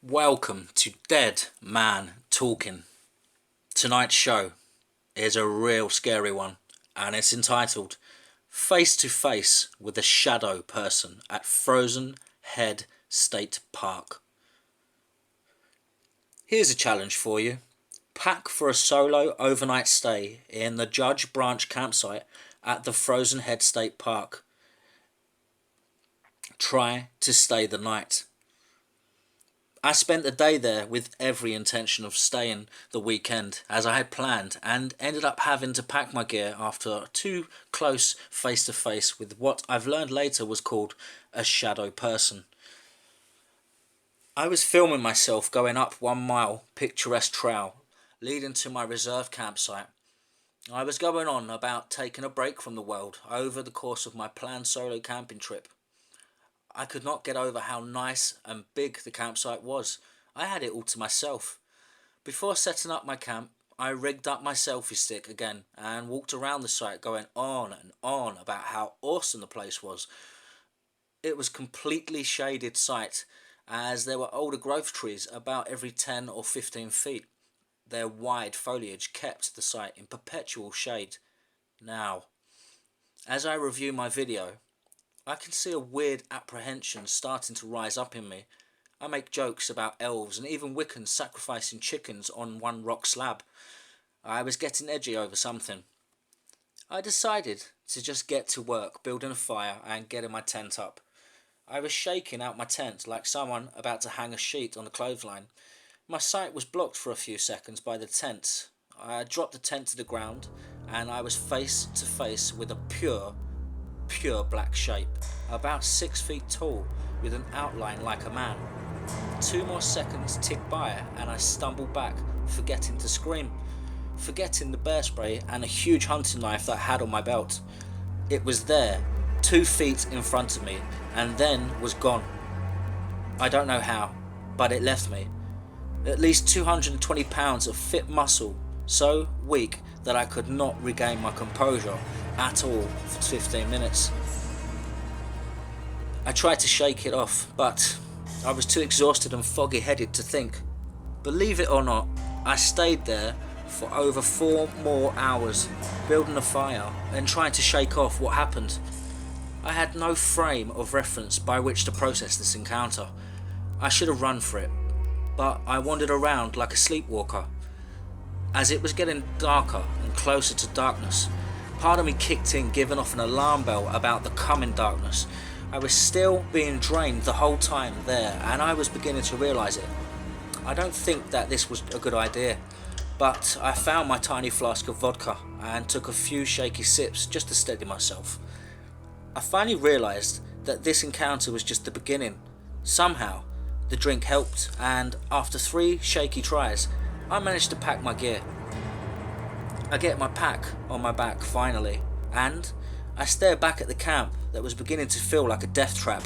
Welcome to Dead Man Talking. Tonight's show is a real scary one, and it's entitled Face to Face with a Shadow Person at Frozen Head State Park. Here's a challenge for you. Pack for a solo overnight stay in the Judge Branch campsite at the Frozen Head State Park. Try to stay the night. I spent the day there with every intention of staying the weekend as I had planned, and ended up having to pack my gear after too close face to face with what I've learned later was called a shadow person. I was filming myself going up 1 mile picturesque trail leading to my reserve campsite. I was going on about taking a break from the world over the course of my planned solo camping trip. I could not get over how nice and big the campsite was. I had it all to myself. Before setting up my camp, I rigged up my selfie stick again and walked around the site going on and on about how awesome the place was. It was completely shaded site as there were older growth trees about every 10 or 15 feet. Their wide foliage kept the site in perpetual shade. Now, as I review my video, I can see a weird apprehension starting to rise up in me. I make jokes about elves and even Wiccans sacrificing chickens on one rock slab. I was getting edgy over something. I decided to just get to work building a fire and getting my tent up. I was shaking out my tent like someone about to hang a sheet on a clothesline. My sight was blocked for a few seconds by the tent. I dropped the tent to the ground and I was face to face with a pure black shape, about 6 feet tall, with an outline like a man. 2 more seconds ticked by and I stumbled back, forgetting to scream, forgetting the bear spray and a huge hunting knife that I had on my belt. It was there, 2 feet in front of me, and then was gone. I don't know how, but it left me. At least 220 pounds of fit muscle, so weak that I could not regain my composure at all for 15 minutes. I tried to shake it off, but I was too exhausted and foggy-headed to think. Believe it or not, I stayed there for over 4 more hours, building a fire and trying to shake off what happened. I had no frame of reference by which to process this encounter. I should have run for it, but I wandered around like a sleepwalker. As it was getting darker and closer to darkness, part of me kicked in, giving off an alarm bell about the coming darkness. I was still being drained the whole time there, and I was beginning to realise it. I don't think that this was a good idea, but I found my tiny flask of vodka and took a few shaky sips just to steady myself. I finally realised that this encounter was just the beginning. Somehow, the drink helped, and after 3 shaky tries, I managed to pack my gear. I get my pack on my back finally, and I stare back at the camp that was beginning to feel like a death trap.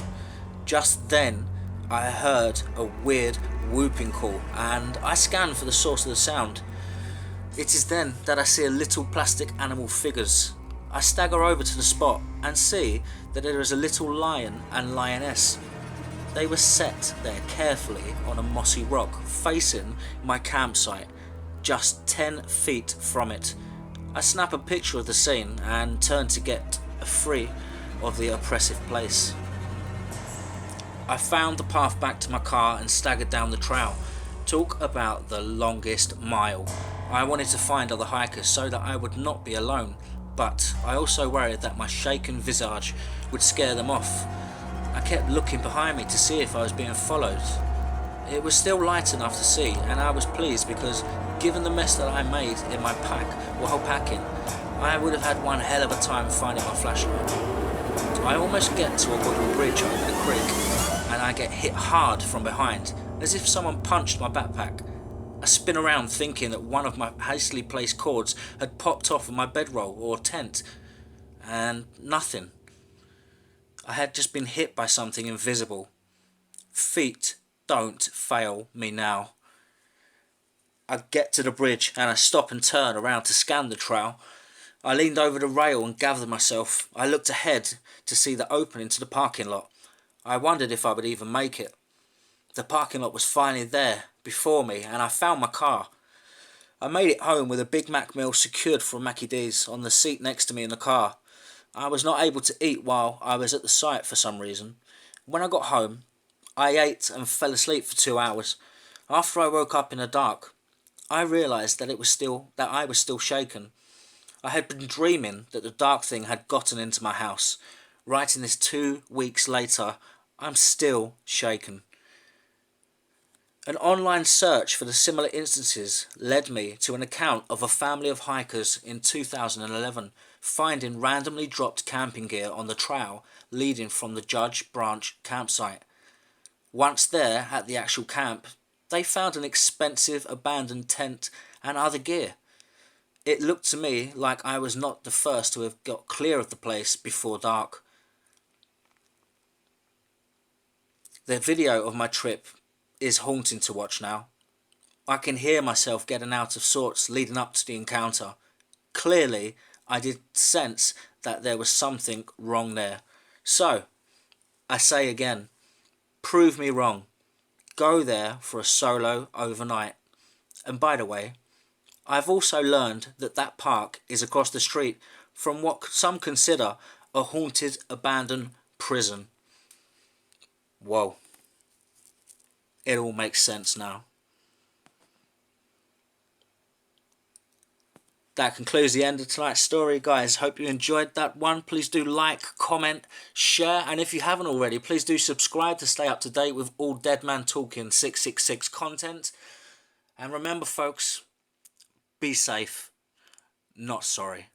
Just then, I heard a weird whooping call, and I scanned for the source of the sound. It is then that I see a little plastic animal figures. I stagger over to the spot and see that there is a little lion and lioness. They were set there carefully on a mossy rock facing my campsite, just 10 feet from it. I snap a picture of the scene and turn to get free of the oppressive place. I found the path back to my car and staggered down the trail. Talk about the longest mile. I wanted to find other hikers so that I would not be alone, but I also worried that my shaken visage would scare them off. I kept looking behind me to see if I was being followed. It was still light enough to see, and I was pleased because, given the mess that I made in my pack while packing, I would have had one hell of a time finding my flashlight. I almost get to a wooden bridge over the creek, and I get hit hard from behind, as if someone punched my backpack. I spin around thinking that one of my hastily placed cords had popped off of my bedroll or tent, and nothing. I had just been hit by something invisible. Feet don't fail me now. I get to the bridge and I stop and turn around to scan the trail. I leaned over the rail and gathered myself. I looked ahead to see the opening to the parking lot. I wondered if I would even make it. The parking lot was finally there before me, and I found my car. I made it home with a Big Mac meal secured from Mackie D's on the seat next to me in the car. I was not able to eat while I was at the site for some reason. When I got home, I ate and fell asleep for 2 hours. After I woke up in the dark, I realised that I was still shaken. I had been dreaming that the dark thing had gotten into my house. Writing this 2 weeks later, I'm still shaken. An online search for the similar instances led me to an account of a family of hikers in 2011 finding randomly dropped camping gear on the trail leading from the Judge Branch campsite. Once there at the actual camp, they found an expensive abandoned tent and other gear. It looked to me like I was not the first to have got clear of the place before dark. The video of my trip is haunting to watch now. I can hear myself getting out of sorts leading up to the encounter. Clearly, I did sense that there was something wrong there. So, I say again, prove me wrong. Go there for a solo overnight. And by the way, I've also learned that that park is across the street from what some consider a haunted, abandoned prison. Whoa. It all makes sense now. That concludes the end of tonight's story, guys. Hope you enjoyed that one. Please do like, comment, share, and if you haven't already, please do subscribe to stay up to date with all Dead Man Talking 666 content. And remember, folks, be safe, not sorry.